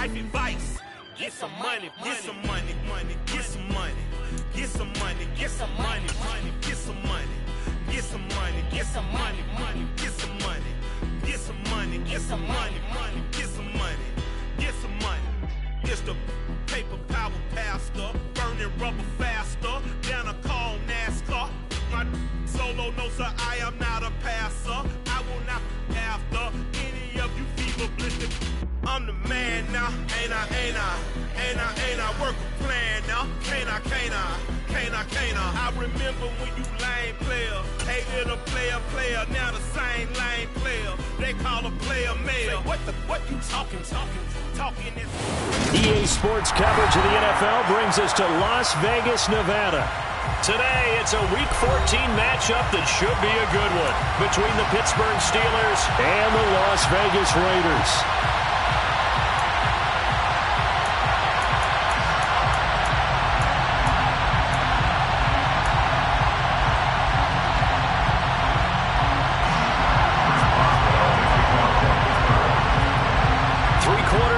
life advice. Get some money, get some money, get some money, get some money, get some money, get some money, get some money, get some money, get some money, get some money, get some money, get some money, get some money. It's the paper power pastor, burning rubber faster, down a call NASCAR. My solo no sir, I am not a passer. I will not be after any of you fever blistered. I'm the man now, ain't I? Work a plan now, can't I? I remember when you lame player, hated a player, now the same lame player. They call a player mayor. What you talking is... EA Sports coverage of the NFL brings us to Las Vegas, Nevada. Today, it's a Week 14 matchup that should be a good one between the Pittsburgh Steelers and the Las Vegas Raiders.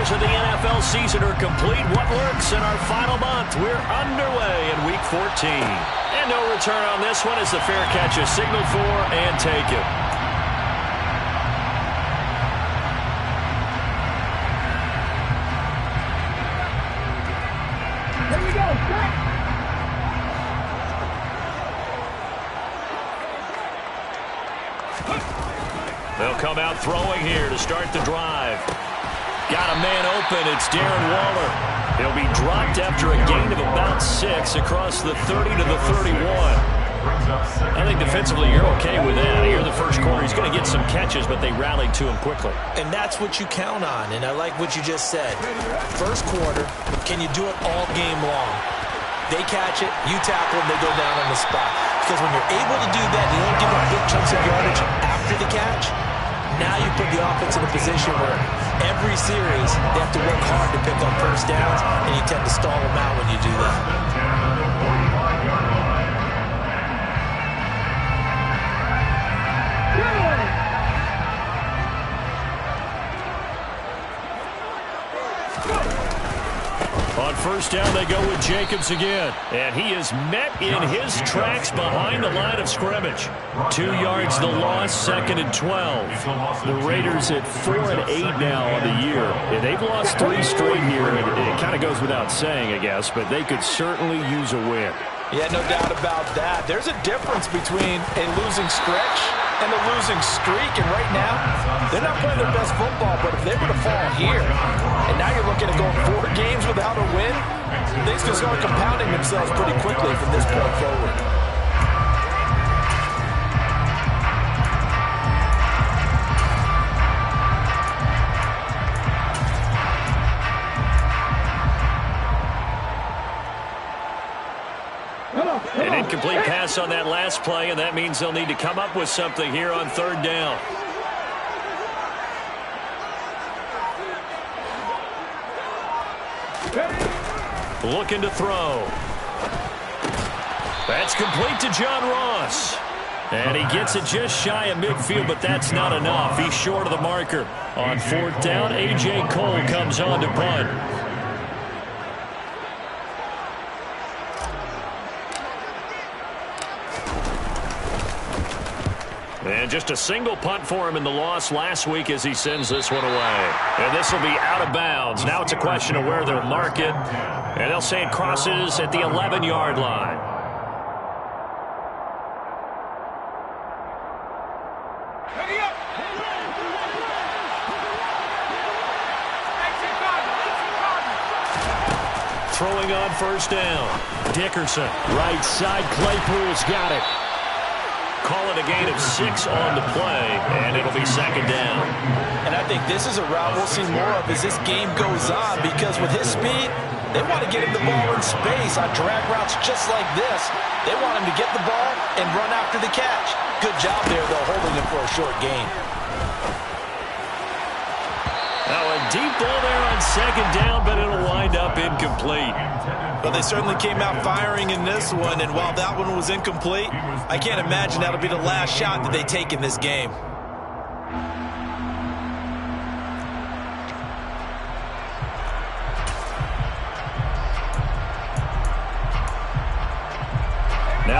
Of the NFL season are complete. What works in our final month? We're underway in Week 14. And no return on this one as the fair catch is signaled for and taken. Here we go. They'll come out throwing here to start the drive. Got a man open. It's Darren Waller. He'll be dropped after a gain of about 6 across the 30 to the 31. I think defensively you're okay with that. Here in the first quarter, he's going to get some catches, but they rallied to him quickly. And that's what you count on, and I like what you just said. First quarter, can you do it all game long? They catch it, you tackle them, they go down on the spot. Because when you're able to do that, you don't give up big chunks of yardage after the catch. Now you put the offense in a position where every series they have to work hard to pick up first downs, and you tend to stall them out when you do that. On first down, they go with Jacobs again. And he is met in his tracks behind the line of scrimmage. 2 yards the loss, 2nd and 12. The Raiders at 4-8 now on the year. And they've lost 3 straight here. It kind of goes without saying, I guess, but they could certainly use a win. Yeah, no doubt about that. There's a difference between a losing stretch and a losing streak. And right now, they're not playing their best football, but if they were to fall here, and now you're looking at going 4 games without a win, things can start compounding themselves pretty quickly from this point forward. An incomplete pass on that last play, and that means they'll need to come up with something here on 3rd down. Looking to throw. That's complete to John Ross. And he gets it just shy of midfield, but that's not enough. He's short of the marker. On 4th down, A.J. Cole comes on to punt. And just a single punt for him in the loss last week as he sends this one away. And this will be out of bounds. Now it's a question of where they'll mark it. And they'll say it crosses at the 11-yard line. Throwing on first down. Dickerson. Right side. Claypool's got it. Call it a gain of 6 on the play, and it'll be 2nd down. And I think this is a route we'll see more of as this game goes on, because with his speed, they want to get him the ball in space on drag routes just like this. They want him to get the ball and run after the catch. Good job there, though, holding him for a short gain. Now a deep ball there on 2nd down, but it'll wind up incomplete. But they certainly came out firing in this one, and while that one was incomplete, I can't imagine that'll be the last shot that they take in this game.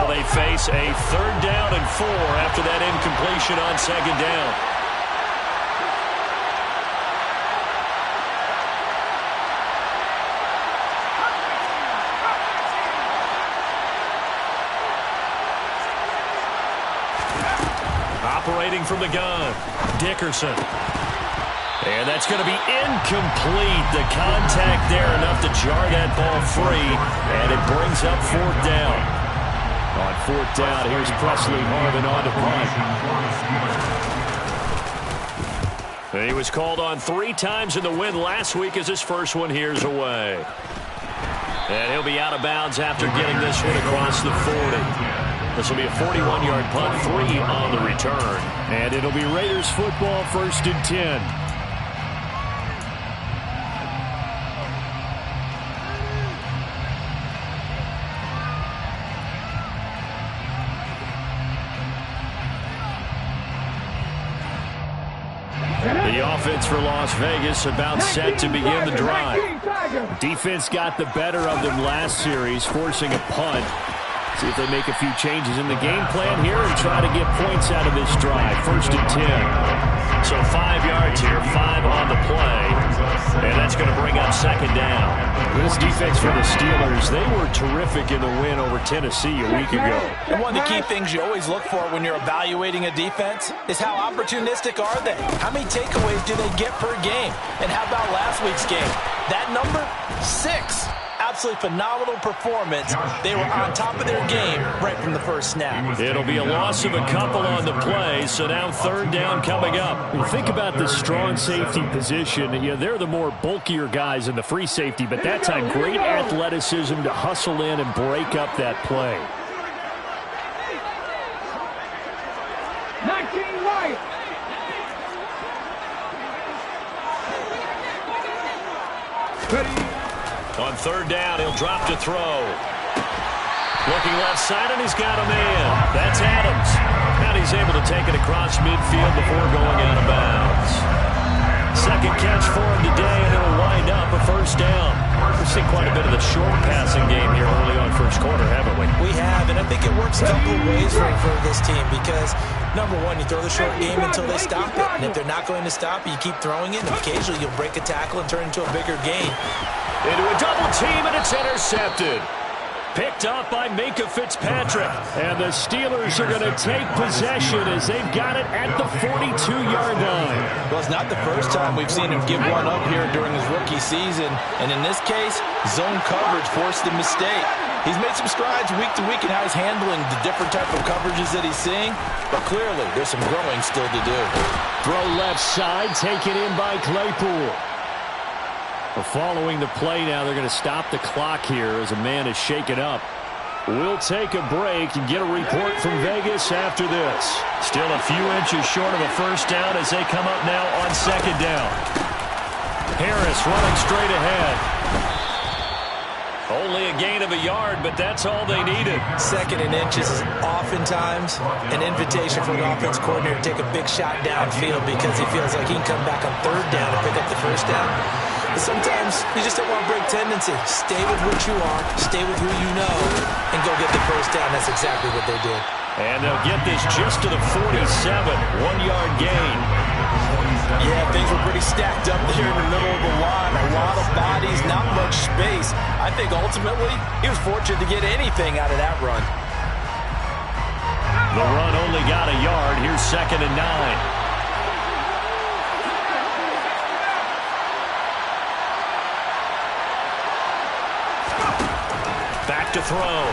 Now they face a 3rd down and 4 after that incompletion on 2nd down. Operating from the gun, Dickerson. And that's going to be incomplete. The contact there enough to jar that ball free, and it brings up 4th down. On 4th down, here's Presley Harvin on to punt. He was called on 3 times in the win last week as his first one here's away. And he'll be out of bounds after getting this one across the 40. This will be a 41-yard punt, 3 on the return. And it'll be Raiders football, 1st and 10. The offense for Las Vegas about set to begin the drive. Defense got the better of them last series, forcing a punt. See if they make a few changes in the game plan here and try to get points out of this drive. 1st and 10. So 5 yards here, 5 on the play. And that's going to bring up 2nd down. This defense for the Steelers, they were terrific in the win over Tennessee a week ago. And one of the key things you always look for when you're evaluating a defense is how opportunistic are they? How many takeaways do they get per game? And how about last week's game? That number, 6. Absolutely phenomenal performance. They were on top of their game right from the first snap. It'll be a loss of a couple on the play, so now 3rd down coming up. And think about the strong safety position. They're the more bulkier guys in the free safety, but that time great athleticism to hustle in and break up that play. 19 right. Ready. On 3rd down, he'll drop to throw. Looking left side, and he's got a man. That's Adams. And he's able to take it across midfield before going out of bounds. 2nd catch for him today, and it'll wind up a 1st down. We've seen quite a bit of the short passing game here early on 1st quarter, haven't we? We have, and I think it works a couple of ways for this team because, number one, you throw the short game until they stop it. And if they're not going to stop it, you keep throwing it, and occasionally you'll break a tackle and turn it into a bigger gain. Into a double team, and it's intercepted. Picked up by Minkah Fitzpatrick. And the Steelers are going to take possession as they've got it at the 42-yard line. Well, it's not the first time we've seen him give one up here during his rookie season. And in this case, zone coverage forced the mistake. He's made some strides week to week in how he's handling the different type of coverages that he's seeing. But clearly, there's some growing still to do. Throw left side, taken in by Claypool. Following the play now, they're going to stop the clock here as a man is shaken up. We'll take a break and get a report from Vegas after this. Still a few inches short of a 1st down as they come up now on 2nd down. Harris running straight ahead. Only a gain of a yard, but that's all they needed. 2nd and inches is oftentimes an invitation for an offense coordinator to take a big shot downfield because he feels like he can come back on 3rd down and pick up the 1st down. But sometimes you just don't want to break tendency. Stay with what you are, stay with who you know, and go get the 1st down. That's exactly what they did. And they'll get this just to the 47, 1-yard gain. Yeah, things were pretty stacked up there in the middle of the line. A lot of bodies, not much space. I think ultimately he was fortunate to get anything out of that run. The run only got a yard. Here's 2nd and 9. Back to throw.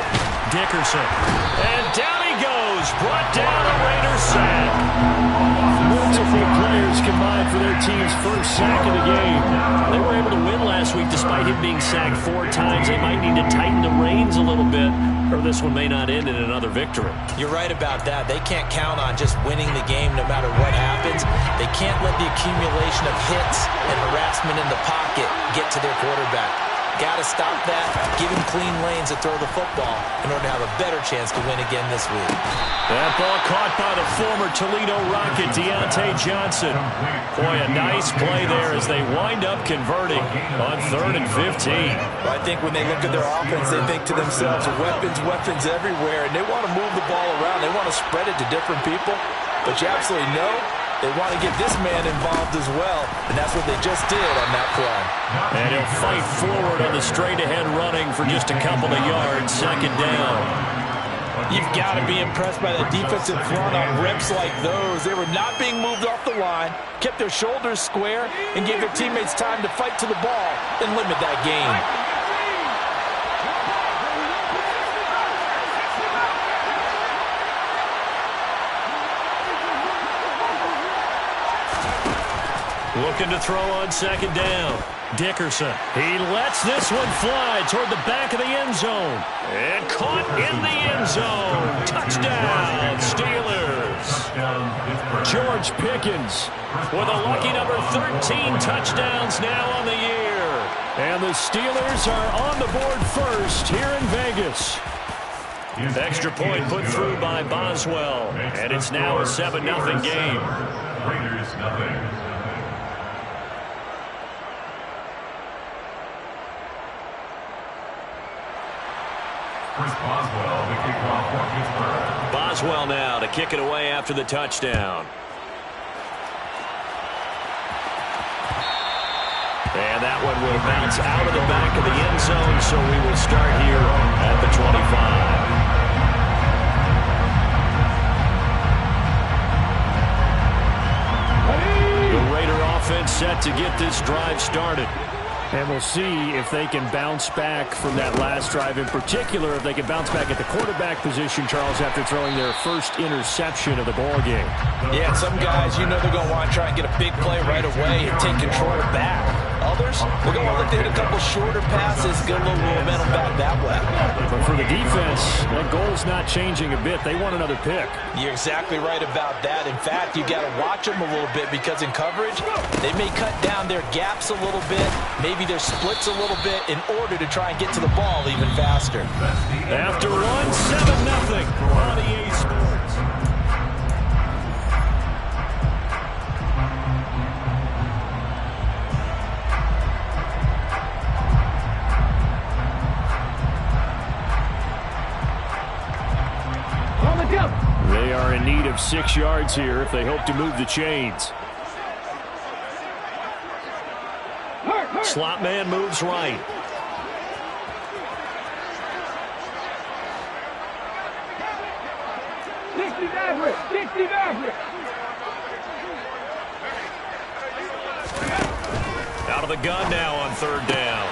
Dickerson. And down he goes. Brought down a Raiders sack. Multiple players combined for their team's first sack of the game. They were able to win last week despite him being sacked 4 times. They might need to tighten the reins a little bit, or this one may not end in another victory. You're right about that. They can't count on just winning the game no matter what happens. They can't let the accumulation of hits and harassment in the pocket get to their quarterback. Got to stop that. Give him clean lanes to throw the football in order to have a better chance to win again this week. That ball caught by the former Toledo Rocket, Deontay Johnson. Boy, a nice play there as they wind up converting on 3rd and 15. Well, I think when they look at their offense, they think to themselves, weapons everywhere, and they want to move the ball around. They want to spread it to different people. But you absolutely know they want to get this man involved as well, and that's what they just did on that play. And he'll fight forward on the straight-ahead running for just a couple of yards, 2nd down. You've got to be impressed by the defensive front on reps like those. They were not being moved off the line, kept their shoulders square, and gave their teammates time to fight to the ball and limit that gain. Looking to throw on 2nd down. Dickerson. He lets this one fly toward the back of the end zone. And caught in the end zone. Touchdown, Steelers. George Pickens with a lucky number 13 touchdowns now on the year. And the Steelers are on the board first here in Vegas. Extra point put through by Boswell. And it's now a 7-0 game. Raiders nothing. Boswell, the kickoff for Pittsburgh. Boswell now to kick it away after the touchdown. And that one will bounce out of the back of the end zone, so we will start here at the 25. The Raider offense set to get this drive started. And we'll see if they can bounce back from that last drive, in particular if they can bounce back at the quarterback position, Charles, after throwing their first interception of the ballgame. Yeah, some guys, you know they're going to want to try and get a big play right away and take control back. Others, they're going to look to hit a couple shorter passes, get a little momentum back that way. But for the defense, that goal's not changing a bit. They want another pick. You're exactly right about that. In fact, you got to watch them a little bit because in coverage, they may cut down their gaps a little bit, maybe their splits a little bit in order to try and get to the ball even faster. After one, 7-0 on EA Sports. They are in need of 6 yards here if they hope to move the chains. Slot man moves right. Out of the gun now on 3rd down.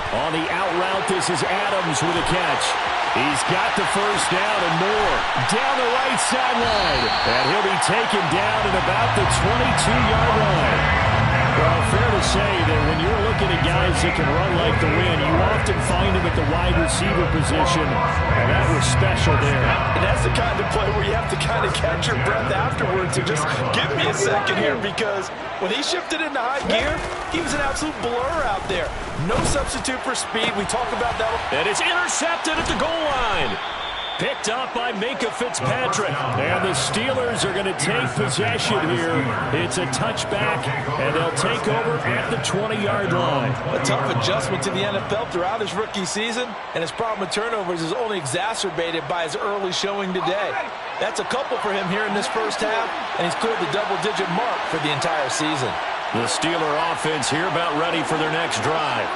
On the out route, this is Adams with a catch. He's got the first down and more. Down the right sideline. And he'll be taken down at about the 22-yard line. Well, fair to say that when you're looking at guys that can run like the wind, you often find them at the wide receiver position, and that was special there. And that's the kind of play where you have to kind of catch your breath afterwards and just give me a second here, because when he shifted into high gear, he was an absolute blur out there. No substitute for speed. We talk about that. And it's intercepted at the goal line. Picked up by Minka Fitzpatrick. And the Steelers are going to take possession here. It's a touchback, and they'll take over at the 20-yard line. A tough adjustment to the NFL throughout his rookie season, and his problem with turnovers is only exacerbated by his early showing today. That's a couple for him here in this first half, and he's cleared the double-digit mark for the entire season. The Steeler offense here about ready for their next drive.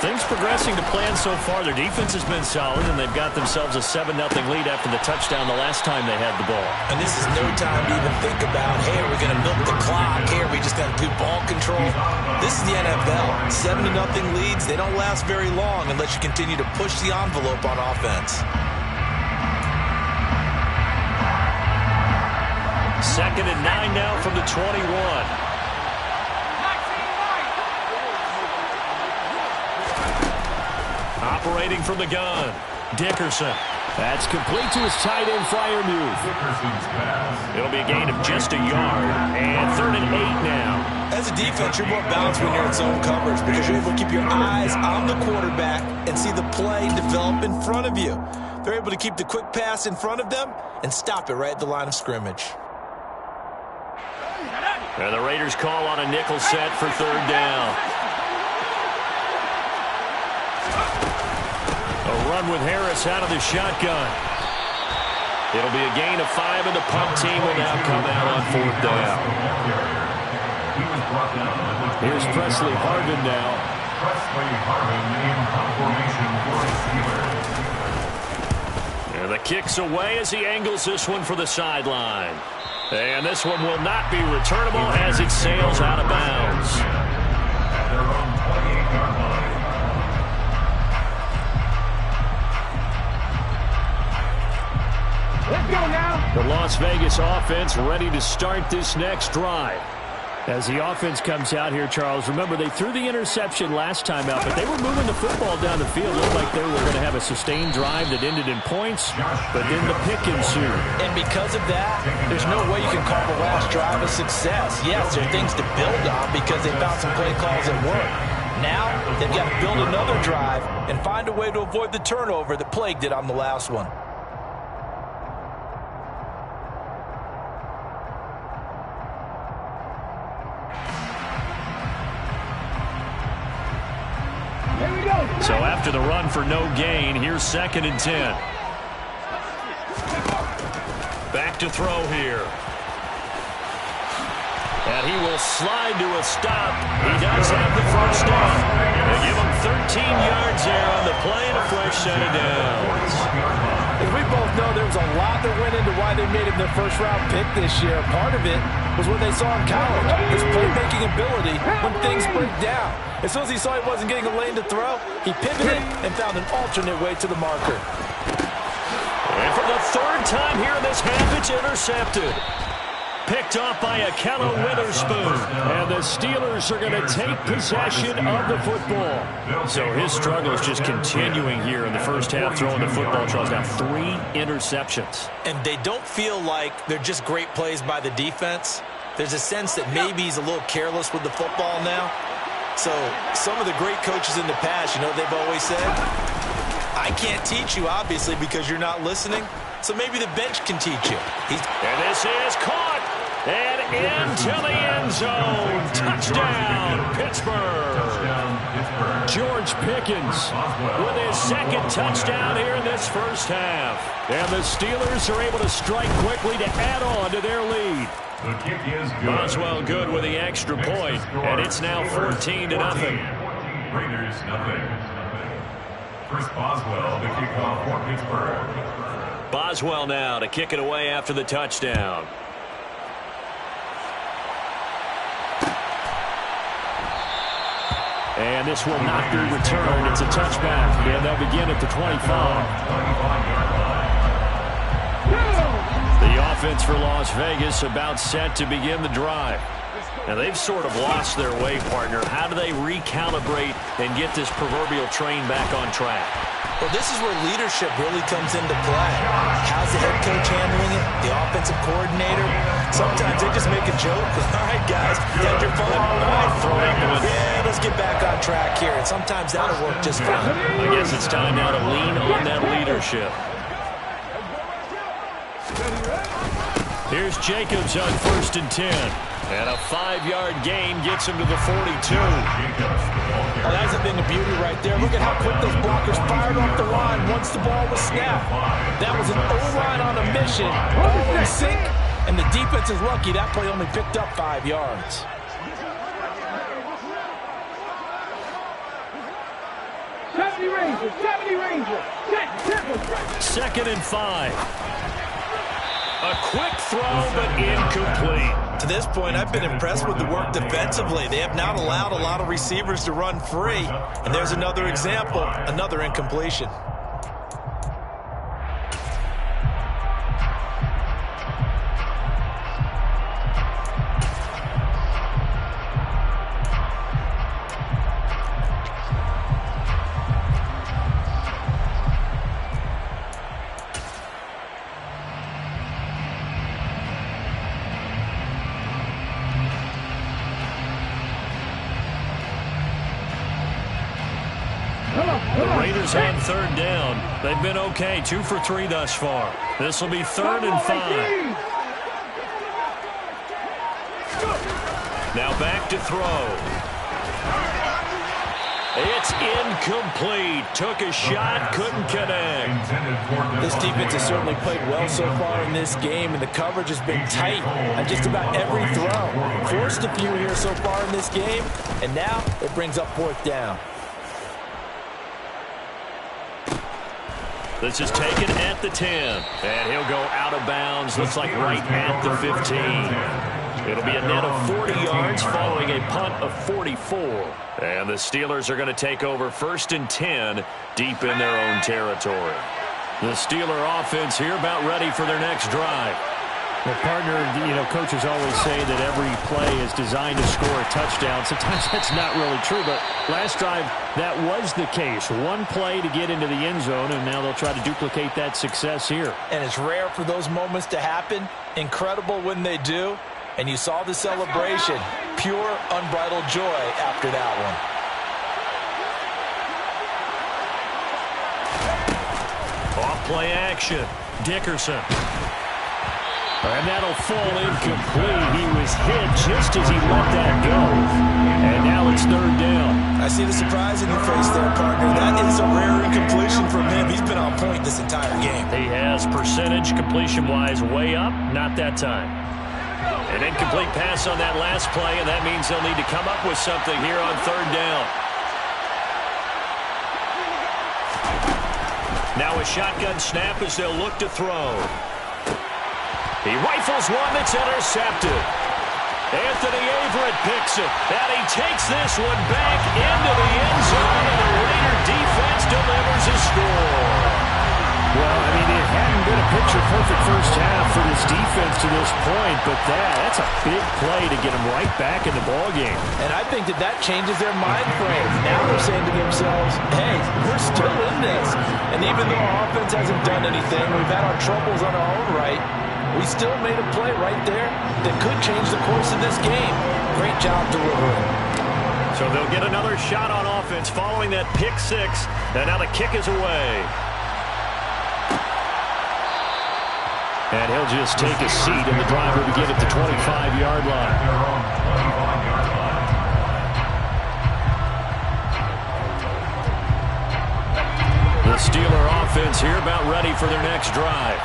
Things progressing to plan so far. Their defense has been solid, and they've got themselves a 7-0 lead after the touchdown the last time they had the ball. And this is no time to even think about, hey, we're going to milk the clock. Hey, we just got good ball control. This is the NFL. 7-0 leads, they don't last very long unless you continue to push the envelope on offense. 2nd and 9 now from the 21. Operating from the gun, Dickerson. That's complete to his tight end, Freiermuth. It'll be a gain of just a yard. And 3rd and 8 now. As a defense, you're more balanced when you're in zone coverage because you're able to keep your eyes on the quarterback and see the play develop in front of you. They're able to keep the quick pass in front of them and stop it right at the line of scrimmage. And the Raiders call on a nickel set for 3rd down. A run with Harris out of the shotgun. It'll be a gain of 5, and the punt team will now come out on 4th down. Here's Presley Harvin now. Presley Harvin in formation for the Steelers. And the kick's away as he angles this one for the sideline. And this one will not be returnable as it sails out of bounds. At their own 28-yard line. Let's go now. The Las Vegas offense ready to start this next drive. As the offense comes out here, Charles, remember they threw the interception last time out, but they were moving the football down the field. Looked like they were going to have a sustained drive that ended in points, but then the pick ensued. And because of that, there's no way you can call the last drive a success. Yes, there are things to build on because they found some play calls that work. Now, they've got to build another drive and find a way to avoid the turnover that plagued it on the last one. So after the run for no gain, here's 2nd and 10. Back to throw here. And he will slide to a stop. He does have the first down. They give him 13 yards there on the play and a fresh set of downs. As we both know, there was a lot that went into why they made him their first-round pick this year. Part of it was what they saw in college, his playmaking ability when things break down. As soon as he saw he wasn't getting a lane to throw, he pivoted and found an alternate way to the marker. And for the 3rd time here in this half, it's intercepted. Picked off by Akello Witherspoon. And the Steelers are going to take possession of the football. So his struggle is just continuing here in the first half, throwing the football. Charles, now 3 interceptions. And they don't feel like they're just great plays by the defense. There's a sense that maybe he's a little careless with the football now. So some of the great coaches in the past, you know, they've always said, I can't teach you, obviously, because you're not listening. So maybe the bench can teach you. And this is caught. And into the end zone. Touchdown, Pittsburgh. George Pickens with his 2nd touchdown here in this first half. And the Steelers are able to strike quickly to add on to their lead. The kick is good. Boswell good with the extra point, and it's now 14-0. Raiders nothing. Chris Boswell, the kickoff for Pittsburgh. Boswell now to kick it away after the touchdown. And this will not be returned. It's a touchback, and they'll begin at the 25. The offense for Las Vegas about set to begin the drive. Now, they've sort of lost their way, partner. How do they recalibrate and get this proverbial train back on track? Well, this is where leadership really comes into play. How's the head coach handling it? The offensive coordinator? Sometimes they just make a joke. All right, guys, you had your fun. All right, throw it up. Yeah, let's get back on track here. And sometimes that'll work just fine. I guess it's time now to lean on that leadership. Here's Jacobs on 1st and 10. And a 5-yard gain gets him to the 42. Well, that's a thing of beauty right there. Look at how quick those blockers fired off the line once the ball was snapped. That was an O-line on a mission, all in sync, and the defense is lucky that play only picked up 5 yards. Second and 5. A quick throw, but incomplete. To this point, I've been impressed with the work defensively. They have not allowed a lot of receivers to run free. And there's another example, another incompletion. The Raiders on third down. They've been okay, 2 for 3 thus far. This will be 3rd and 5. Now back to throw. It's incomplete. Took a shot, couldn't connect. This defense has certainly played well so far in this game, and the coverage has been tight on just about every throw. Forced a few here so far in this game, and now it brings up 4th down. This is taken at the 10, and he'll go out of bounds. Looks like right at the 15. It'll be a net of 40 yards following a punt of 44. And the Steelers are going to take over 1st and 10 deep in their own territory. The Steeler offense here about ready for their next drive. Well, partner, coaches always say that every play is designed to score a touchdown. Sometimes that's not really true, but last drive, that was the case. One play to get into the end zone, and now they'll try to duplicate that success here. And it's rare for those moments to happen. Incredible when they do. And you saw the celebration. Pure, unbridled joy after that one. Off-play action. Dickerson. And that'll fall incomplete. He was hit just as he let that go. And now it's 3rd down. I see the surprise in your face there, partner. That is a rare incompletion from him. He's been on point this entire game. He has percentage completion-wise way up. Not that time. An incomplete pass on that last play, and that means they'll need to come up with something here on 3rd down. Now a shotgun snap as they'll look to throw. He rifles one that's intercepted. Anthony Averett picks it, and he takes this one back into the end zone, and the Raider defense delivers a score. Well, it hadn't been a picture-perfect first half for this defense to this point, but that's a big play to get them right back in the ballgame. And I think that changes their mind frame. Now they're saying to themselves, hey, we're still in this. And even though our offense hasn't done anything, we've had our troubles on our own right, we still made a play right there that could change the course of this game. Great job delivering. So they'll get another shot on offense following that pick 6, and now the kick is away. And he'll just take a seat, and the driver will begin at the 25-yard line. The Steeler offense here about ready for their next drive.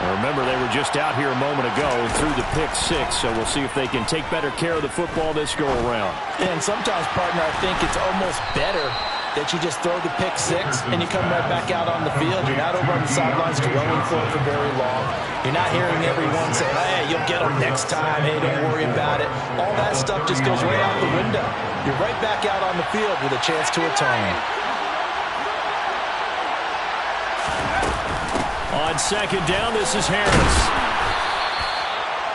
Now remember, they were just out here a moment ago and threw the pick 6, so we'll see if they can take better care of the football this go-around. And sometimes, partner, I think it's almost better that you just throw the pick 6 and you come right back out on the field. You're not over on the sidelines dwelling for it for very long. You're not hearing everyone say, hey, you'll get them next time. Hey, don't worry about it. All that stuff just goes right out the window. You're right back out on the field with a chance to atone. On 2nd down, this is Harris.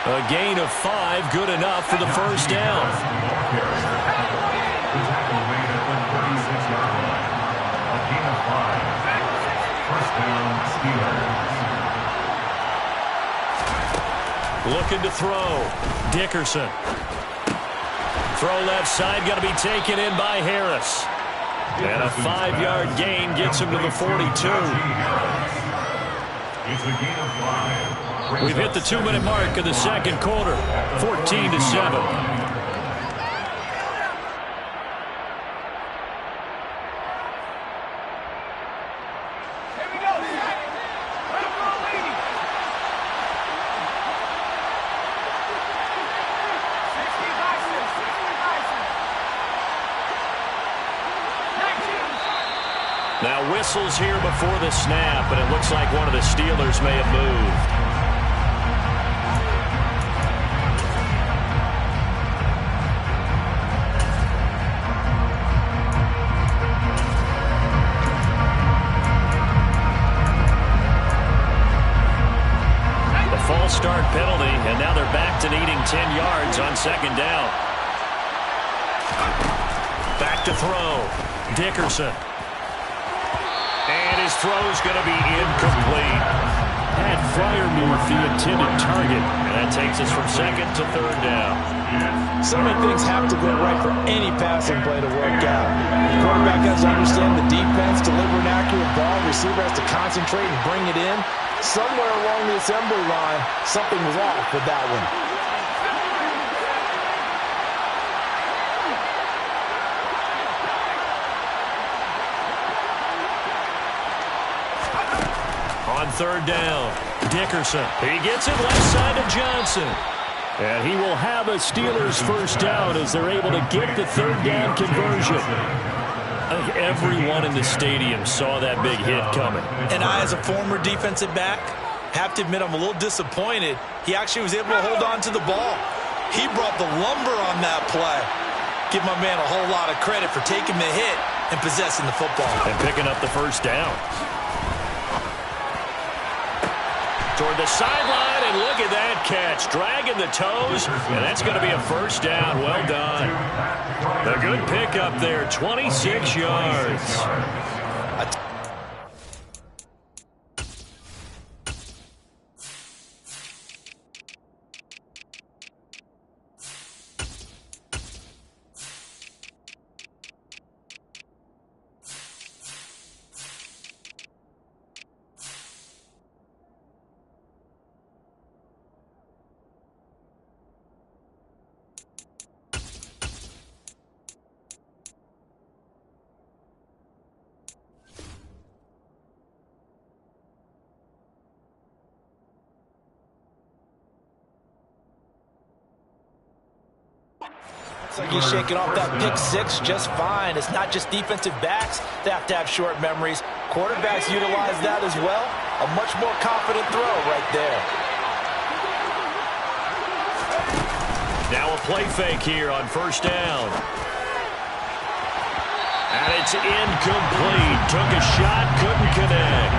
A gain of 5, good enough for the first down. Looking to throw. Dickerson. Throw left side, going to be taken in by Harris. And a 5-yard gain gets him to the 42. We've hit the 2-minute mark of the 2nd quarter. 14-7. Now whistles here before the snap, and it looks like one of the Steelers may have moved. The false start penalty, and now they're back to needing 10 yards on 2nd down. Back to throw. Dickerson. And his throw is going to be incomplete. Pat Fryermuth the intended target. And that takes us from second to third down. So many things have to go right for any passing play to work out. The quarterback has to understand the defense, deliver an accurate ball. Receiver has to concentrate and bring it in. Somewhere along the assembly line, something was off with that one. On third down, Dickerson. He gets it left side to Johnson. And he will have a Steelers first down as they're able to get the third down conversion. I think everyone in the stadium saw that big hit coming. And I, as a former defensive back, have to admit I'm a little disappointed. He actually was able to hold on to the ball. He brought the lumber on that play. Give my man a whole lot of credit for taking the hit and possessing the football. And picking up the first down. Toward the sideline, and look at that catch. Dragging the toes, and that's going to be a first down. Well done. A good pickup there, 26 yards. Looks like he's shaking off that pick six just fine. It's not just defensive backs that have to have short memories. Quarterbacks utilize that as well. A much more confident throw right there. Now a play fake here on first down. And it's incomplete. Took a shot, couldn't connect.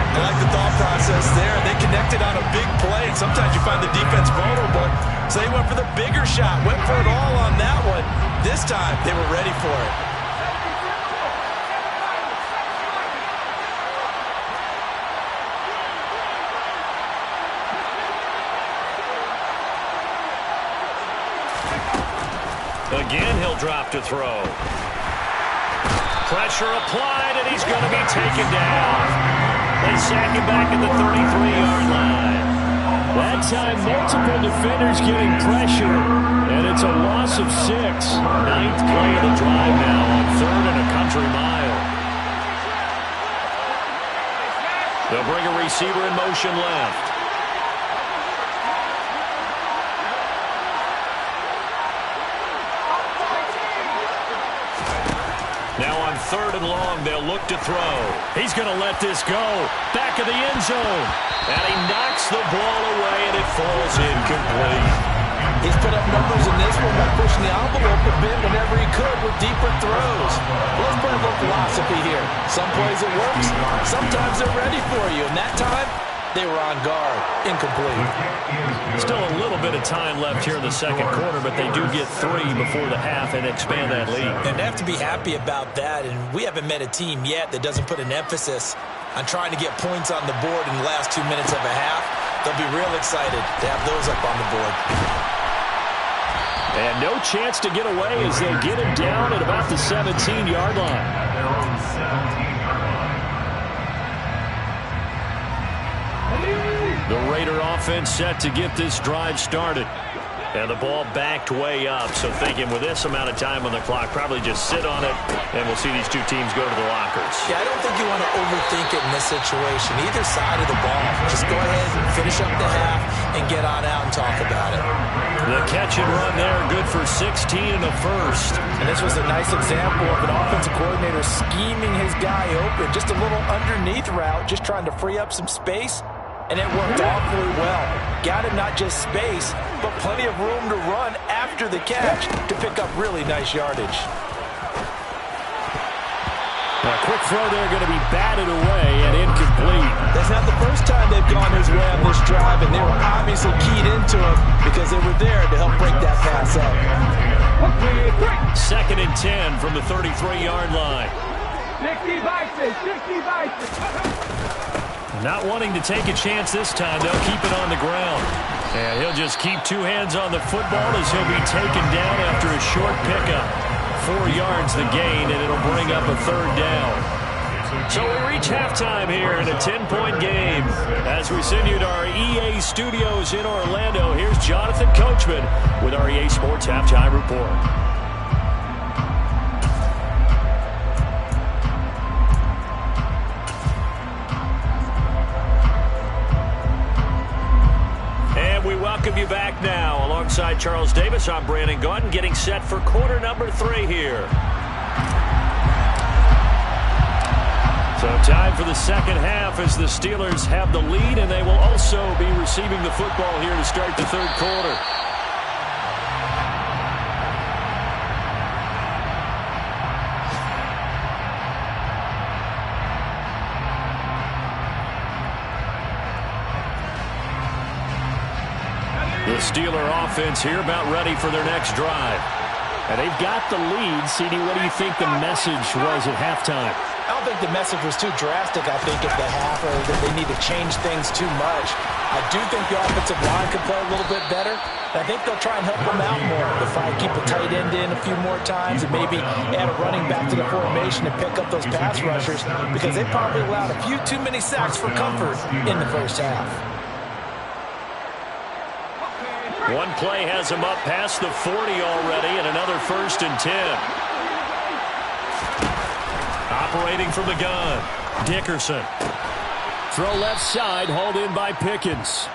I like the thought process there. They connected on a big play, and sometimes you find the defense vulnerable. So they went for the bigger shot, went for it all on that one. This time, they were ready for it. Again, he'll drop to throw. Pressure applied, and he's going to be taken down. They sack him back at the 33-yard line. That time, multiple defenders getting pressure, and it's a loss of 6. Ninth play of the drive now on third and a country mile. They'll bring a receiver in motion left. Now on third and long, they'll look to throw. He's going to let this go. Back of the end zone. And he knocks the ball away, and it falls incomplete. He's put up numbers in this one by pushing the envelope a bit whenever he could with deeper throws. Well, let's play a little philosophy here. Some plays it works. Sometimes they're ready for you. And that time, they were on guard. Incomplete. Still a little bit of time left here in the second quarter, but they do get 3 before the half and expand that lead. And they have to be happy about that. And we haven't met a team yet that doesn't put an emphasis on trying to get points on the board in the last 2 minutes of a half. They'll be real excited to have those up on the board. And no chance to get away as they get him down at about the 17-yard line. The Raider offense set to get this drive started. And the ball backed way up, so thinking with this amount of time on the clock, probably just sit on it, and we'll see these two teams go to the lockers. Yeah, I don't think you want to overthink it in this situation. Either side of the ball. Just go ahead and finish up the half and get on out and talk about it. The catch and run there, good for 16 and a first. And this was a nice example of an offensive coordinator scheming his guy open. Just a little underneath route, just trying to free up some space. And it worked awfully well. Got him not just space, but plenty of room to run after the catch to pick up really nice yardage. A quick throw there going to be batted away and incomplete. That's not the first time they've gone his way on this drive, and they were obviously keyed into him because they were there to help break that pass up. 2nd and 10 from the 33-yard line. Not wanting to take a chance this time, they'll keep it on the ground. And he'll just keep two hands on the football as he'll be taken down after a short pickup. 4 yards the gain, and it'll bring up a third down. So we reach halftime here in a 10-point game. As we send you to our EA studios in Orlando, here's Jonathan Coachman with our EA Sports Halftime Report. And we welcome you back now. Alongside Charles Davis, I'm Brandon Gaudin, getting set for quarter number 3 here. So time for the second half as the Steelers have the lead, and they will also be receiving the football here to start the third quarter. The Steeler offense here about ready for their next drive. And they've got the lead. CD, what do you think the message was at halftime? I don't think the message was too drastic, I think, at the half, or that they need to change things too much. I do think the offensive line could play a little bit better. And I think they'll try and help them out more. They'll try and keep a tight end in a few more times and maybe add a running back to the formation and pick up those pass rushers because they probably allowed a few too many sacks for comfort in the first half. One play has him up past the 40 already, and another 1st and 10. Operating from the gun, Dickerson. Throw left side, hauled in by Pickens.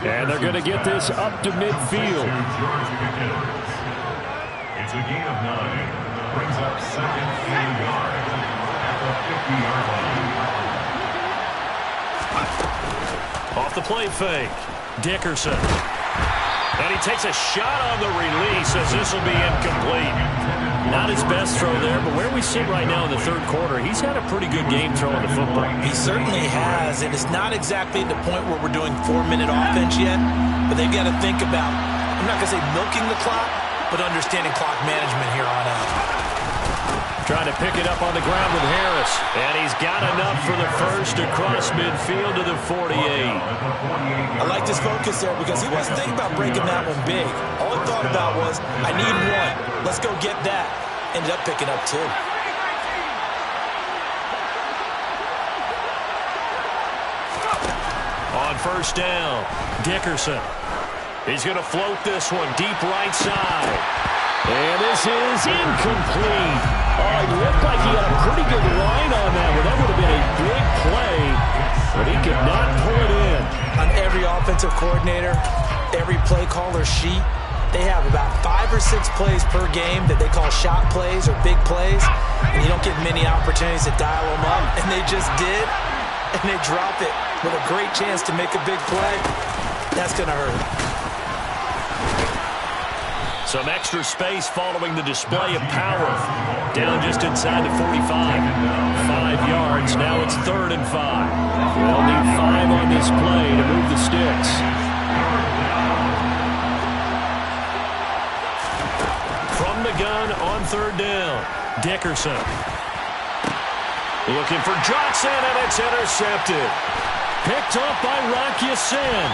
And they're going to get this up to midfield. It's a gain of 9. Brings up 2nd and yard at the 50-yard line. Off the play fake, Dickerson. And he takes a shot on the release as this will be incomplete. Not his best throw there, but where we sit right now in the third quarter, he's had a pretty good game throwing the football. He certainly has, and it's not exactly the point where we're doing 4-minute offense yet, but they've got to think about, I'm not going to say milking the clock, but understanding clock management here on out. Trying to pick it up on the ground with Harris. And he's got enough for the first across midfield to the 48. I like this focus there because he wasn't thinking about breaking that one big. All he thought about was, I need one. Let's go get that. Ended up picking up 2. On first down, Dickerson. He's going to float this one deep right side. And this is incomplete. Oh, it looked like he had a pretty good line on that one. That would have been a big play, but he could not pull it in. On every offensive coordinator, every play caller sheet, they have about 5 or 6 plays per game that they call shot plays or big plays, and you don't get many opportunities to dial them up, and they just did, and they drop it with a great chance to make a big play. That's going to hurt. Some extra space following the display of power. Down just inside the 45. 5 yards. Now it's 3rd and 5. They'll need 5 on this play to move the sticks. From the gun on 3rd down. Dickerson. Looking for Johnson, and it's intercepted. Picked up by Rocky Sin.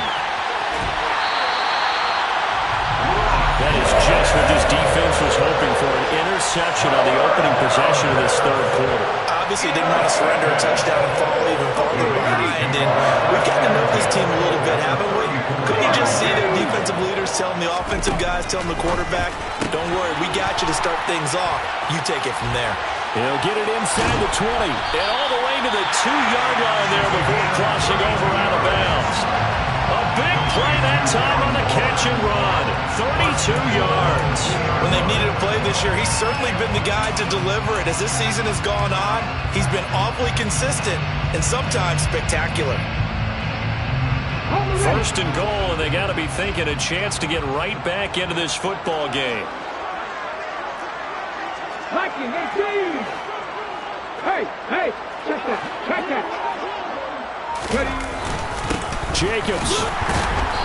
That is just what this defense was hoping for, an interception on the opening possession of this third quarter. Obviously didn't want to surrender a touchdown and fall even farther behind, and we've gotten to know this team a little bit, haven't we? Couldn't you just see their defensive leaders telling the offensive guys, telling the quarterback, don't worry, we got you to start things off. You take it from there. He'll get it inside the 20, and all the way to the 2-yard line there before crossing over out of bounds. A big play that time on the catch and run. 32 yards. When they've needed a play this year, he's certainly been the guy to deliver it. As this season has gone on, he's been awfully consistent and sometimes spectacular. 1st and goal, and they got to be thinking a chance to get right back into this football game. Hey, check that. Ready? Jacobs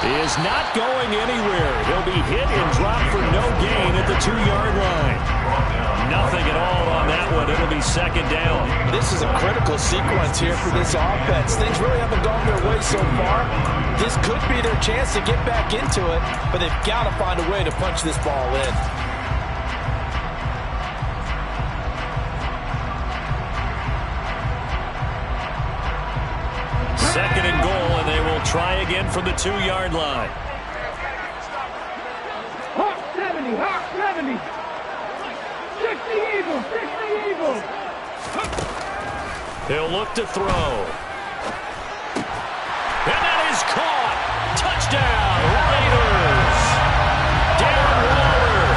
is not going anywhere. He'll be hit and dropped for no gain at the 2-yard line. Nothing at all on that one. It'll be second down. This is a critical sequence here for this offense. Things really haven't gone their way so far. This could be their chance to get back into it, but they've got to find a way to punch this ball in. Second and goal, and they will try again from the 2-yard line. Hawk 70, Hawk 70. 60 Eagles, 60 Eagles. He'll look to throw. And that is caught. Touchdown, Raiders. Darren Waller,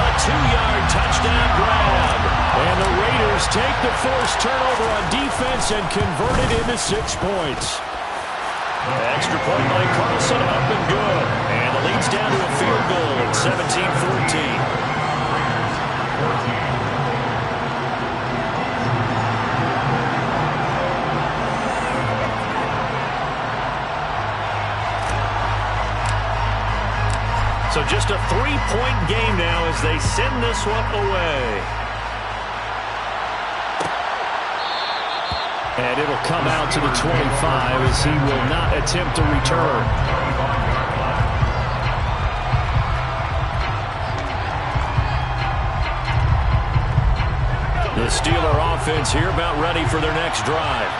a 2-yard touchdown grab. And the Raiders take the forced turnover on defense and convert it into 6 points. Extra point by Carlson, up and good. And it leads down to a field goal at 17-14. So just a 3-point game now as they send this one away. And it'll come out to the 25 as he will not attempt to return. The Steeler offense here about ready for their next drive.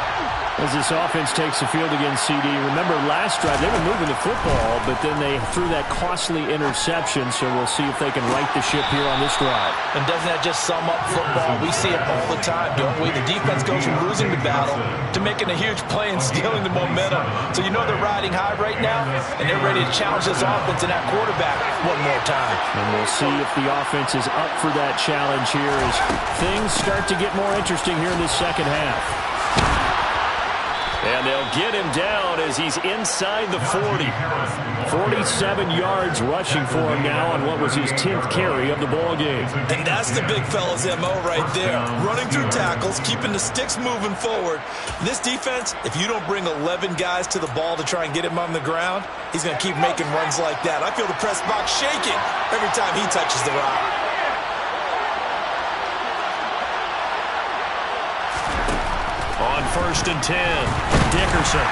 As this offense takes the field against CD, remember last drive they were moving the football, but then they threw that costly interception, so we'll see if they can right the ship here on this drive. And doesn't that just sum up football? We see it all the time, don't we? The defense goes from losing the battle to making a huge play and stealing the momentum. So you know they're riding high right now, and they're ready to challenge this offense and that quarterback one more time. And we'll see if the offense is up for that challenge here as things start to get more interesting here in this second half. And they'll get him down as he's inside the 40. 47 yards rushing for him now on what was his 10th carry of the ball game. And that's the big fella's MO right there. Running through tackles, keeping the sticks moving forward. This defense, if you don't bring 11 guys to the ball to try and get him on the ground, he's going to keep making runs like that. I feel the press box shaking every time he touches the rock. On 1st and 10, Dickerson.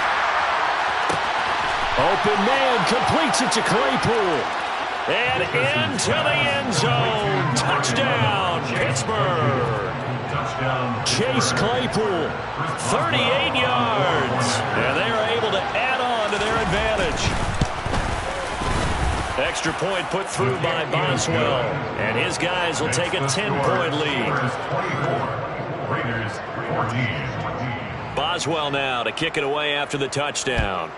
Open man, completes it to Claypool. And into the end zone. Touchdown, Pittsburgh. Chase Claypool, 38 yards. And they are able to add on to their advantage. Extra point put through by Boswell. And his guys will take a 10-point lead. Raiders 14. Boswell now to kick it away after the touchdown.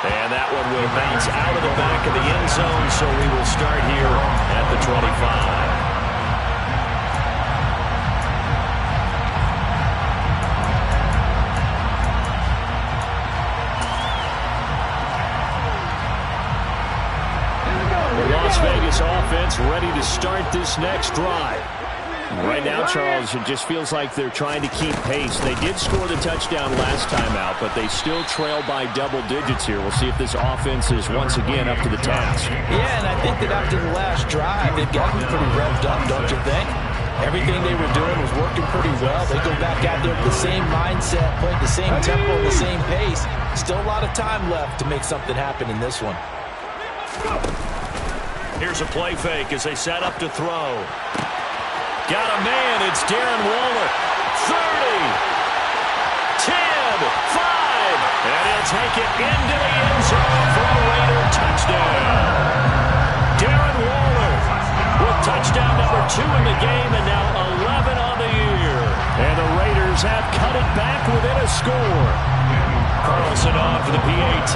And that one will bounce out of the back of the end zone, so we will start here at the 25. The Las Vegas offense ready to start this next drive. Right now, Charles, it just feels like they're trying to keep pace. They did score the touchdown last time out, but they still trail by double digits here. We'll see if this offense is once again up to the task. Yeah, and I think that after the last drive, they've gotten pretty revved up, don't you think? Everything they were doing was working pretty well. They go back out there with the same mindset, playing the same tempo, the same pace. Still a lot of time left to make something happen in this one. Here's a play fake as they set up to throw. Got a man. It's Darren Waller. 30, 10, 5. And he'll take it into the end zone for a Raider touchdown. Darren Waller with touchdown number 2 in the game and now 11 on the year. And the Raiders have cut it back within a score. Carlson on for the PAT.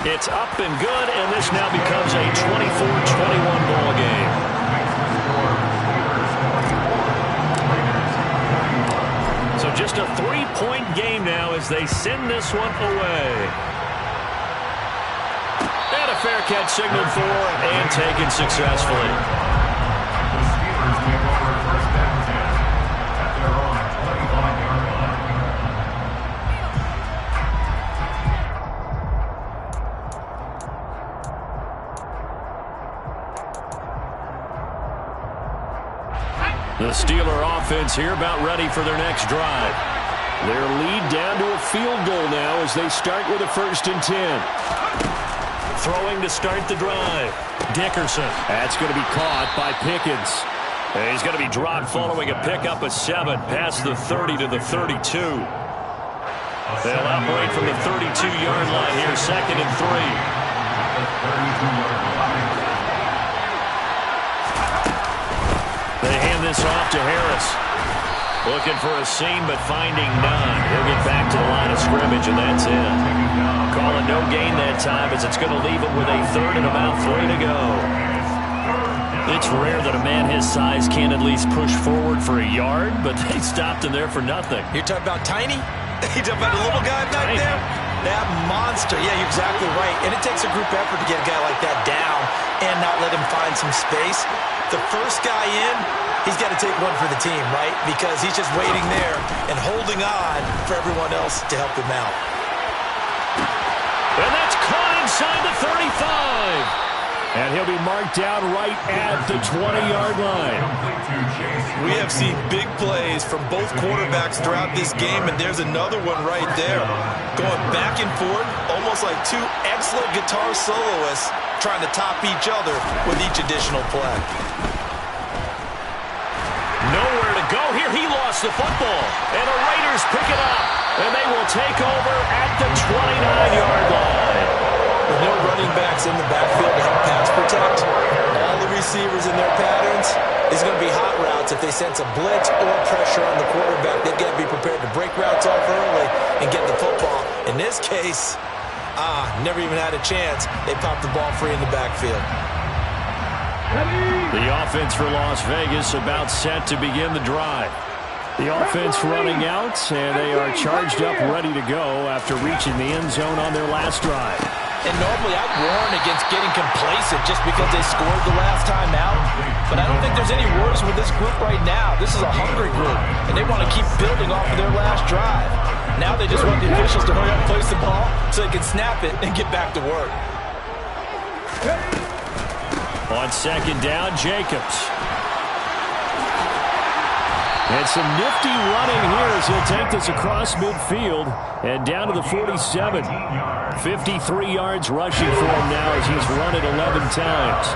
It's up and good, and this now becomes a 24-21 ball game. So just a 3-point game now as they send this one away. And a fair catch signaled for and taken successfully. The Steelers take over first and 10 at their own 25-yard line. The Steeler offense here about ready for their next drive. Their lead down to a field goal now as they start with a 1st and 10. Throwing to start the drive. Dickerson. That's going to be caught by Pickens. And he's going to be dropped following a pickup of 7 past the 30 to the 32. They'll operate from the 32-yard line here, 2nd and 3. They hand this off to Harris. Looking for a seam, but finding none. He'll get back to the line of scrimmage, and that's it. Calling no gain that time as it's going to leave him with a 3rd and about 3 to go. It's rare that a man his size can't at least push forward for a yard, but they stopped him there for nothing. You're talking about tiny? You're talking about a little guy back there? That monster. Yeah, you're exactly right. And it takes a group effort to get a guy like that down and not let him find some space. The first guy in, he's got to take one for the team, right? Because he's just waiting there and holding on for everyone else to help him out. And that's caught inside the 35. And he'll be marked down right at the 20-yard line. We have seen big plays from both quarterbacks throughout this game, and there's another one right there. Going back and forth, almost like 2 excellent guitar soloists trying to top each other with each additional play. Nowhere to go here. He lost the football. And the Raiders pick it up. And they will take over at the 29-yard line. With no running backs in the backfield to help pass protect, all the receivers in their patterns is going to be hot routes. If they sense a blitz or pressure on the quarterback, they've got to be prepared to break routes off early and get the football. In this case, never even had a chance. They popped the ball free in the backfield. The offense for Las Vegas about set to begin the drive. The offense running out, and they are charged up, ready to go after reaching the end zone on their last drive. And normally I'd warn against getting complacent just because they scored the last time out. But I don't think there's any worries with this group right now. This is a hungry group, and they want to keep building off of their last drive. Now they just want the officials to hurry up and place the ball so they can snap it and get back to work. On 2nd down, Jacobs. And some nifty running here as he'll take this across midfield and down to the 47. 53 yards rushing for him now as he's run it 11 times.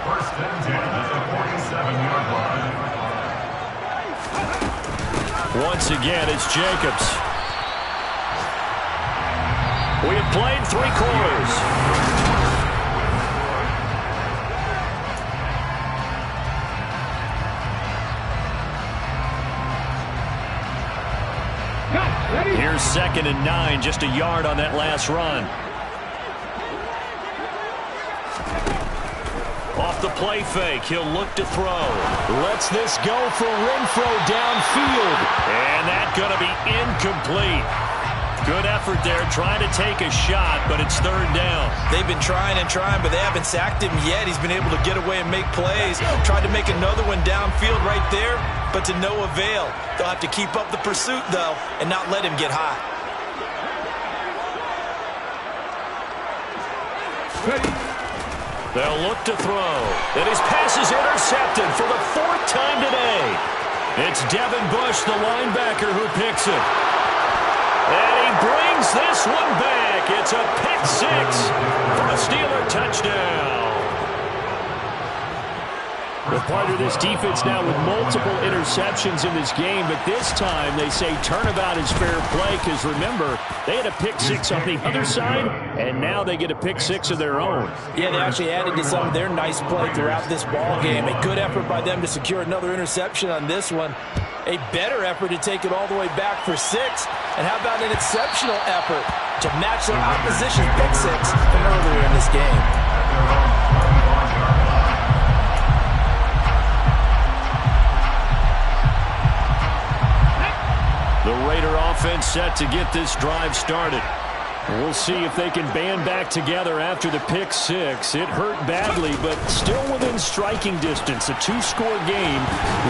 1st and 10 at the 47-yard line. Once again, it's Jacobs. We have played 3 quarters. Here's 2nd and 9, just a yard on that last run. Off the play fake, he'll look to throw. Lets this go for Renfro downfield. And that's going to be incomplete. Good effort there, trying to take a shot, but it's 3rd down. They've been trying and trying, but they haven't sacked him yet. He's been able to get away and make plays. Tried to make another one downfield right there, but to no avail. They'll have to keep up the pursuit, though, and not let him get hot. They'll look to throw. And his pass is intercepted for the 4th time today. It's Devin Bush, the linebacker, who picks it. And he brings this one back. It's a pick 6 for a Steeler touchdown. A part of this defense now with multiple interceptions in this game, but this time they say turnabout is fair play because, remember, they had a pick 6 on the other side, and now they get a pick 6 of their own. Yeah, they actually added to some of their nice play throughout this ball game. A good effort by them to secure another interception on this one. A better effort to take it all the way back for 6. And how about an exceptional effort to match their opposition's pick 6 from earlier in this game. The Raider offense set to get this drive started. We'll see if they can band back together after the pick 6. It hurt badly, but still within striking distance. A 2-score game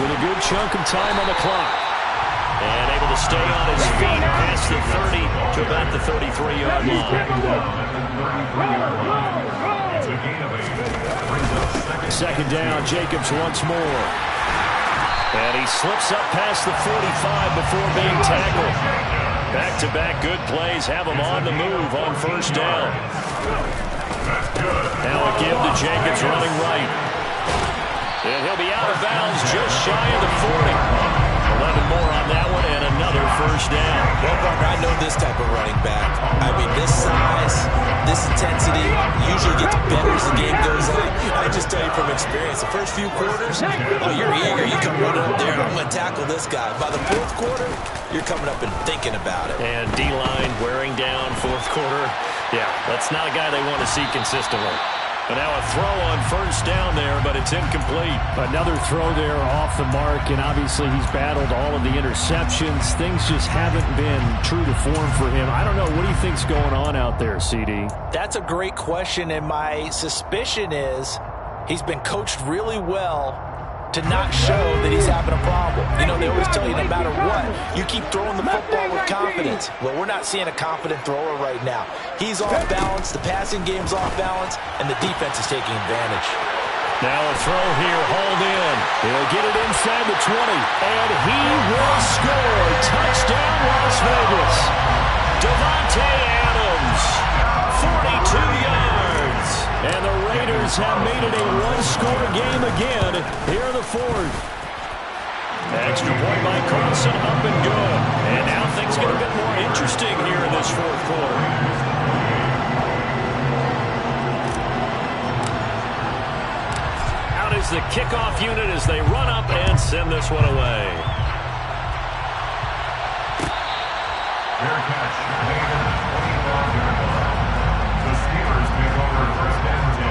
with a good chunk of time on the clock. And able to stay on his feet past the 30 to about the 33-yard line. 2nd down, Jacobs once more. And he slips up past the 45 before being tackled. Back-to-back good plays have him on the move on first down. Now a give to Jacobs running right. And he'll be out of bounds just shy of the 40. 11 more on that one and another first down. Well, partner, I know this type of running back. I mean, this size, this intensity usually gets better as the game goes on. I just tell you from experience, the first few quarters, oh, you're eager. You come running up there, I'm going to tackle this guy. By the fourth quarter, you're coming up and thinking about it. And D-line wearing down fourth quarter. Yeah, that's not a guy they want to see consistently. But now a throw on first down there, but it's incomplete. Another throw there off the mark, and obviously he's battled all of the interceptions. Things just haven't been true to form for him. I don't know. What do you think's going on out there, CD? That's a great question, and my suspicion is he's been coached really well to not show that he's having a problem. You know, they always tell you no matter what, you keep throwing the football with confidence. Well, we're not seeing a confident thrower right now. He's off balance, the passing game's off balance, and the defense is taking advantage. Now a throw here, hauled in. He'll get it inside the 20, and he will score. Touchdown, Las Vegas. Devontae Adams, 42 yards. And the Raiders have made it a one-score game again here in the fourth. Extra point by Carlson, up and good. And now things get a bit more interesting here in this fourth quarter. Out is the kickoff unit as they run up and send this one away. Fair catch made at the 25-yard line. The Steelers take over first and 10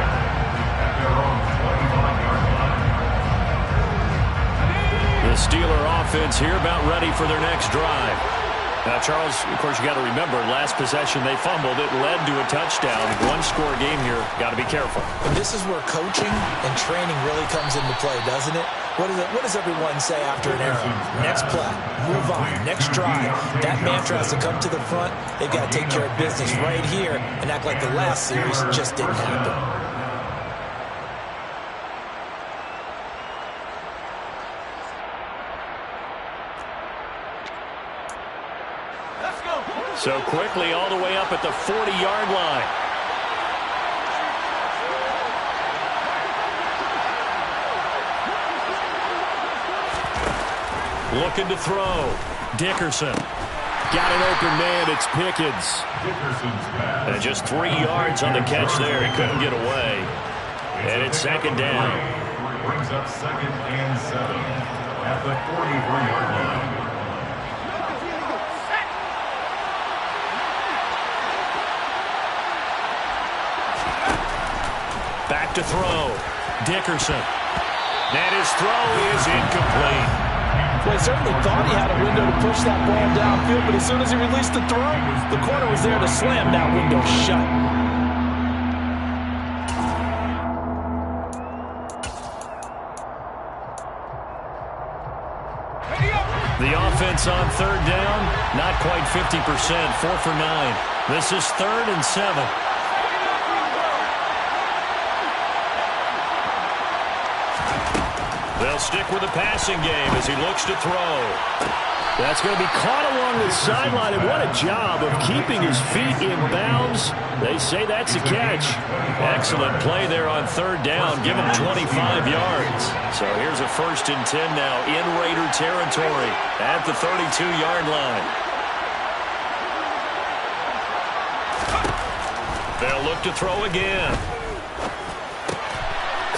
at their own 25-yard line. The Steeler offense here about ready for their next drive. Now, Charles, of course, you got to remember, last possession they fumbled. It led to a touchdown. One-score game here. Got to be careful. And this is where coaching and training really comes into play, doesn't it? What does everyone say after an error? Next play, move on, next drive. That mantra has to come to the front. They've got to take care of business right here and act like the last series just didn't happen. So quickly all the way up at the 40-yard line. Looking to throw. Dickerson. Got an open man. It's Pickens. And just 3 yards on the catch there. He couldn't get away. And it's second down. Brings up second and 7 at the 43-yard line. Back to throw. Dickerson. And his throw is incomplete. Well, he certainly thought he had a window to push that ball downfield, but as soon as he released the throw, the corner was there to slam that window shut. The offense on third down, not quite 50%, 4 for 9. This is 3rd and 7. They'll stick with the passing game as he looks to throw. That's going to be caught along the sideline, and what a job of keeping his feet in bounds. They say that's a catch. Excellent play there on third down. Give him 25 yards. So here's a 1st and 10 now in Raider territory at the 32-yard line. They'll look to throw again.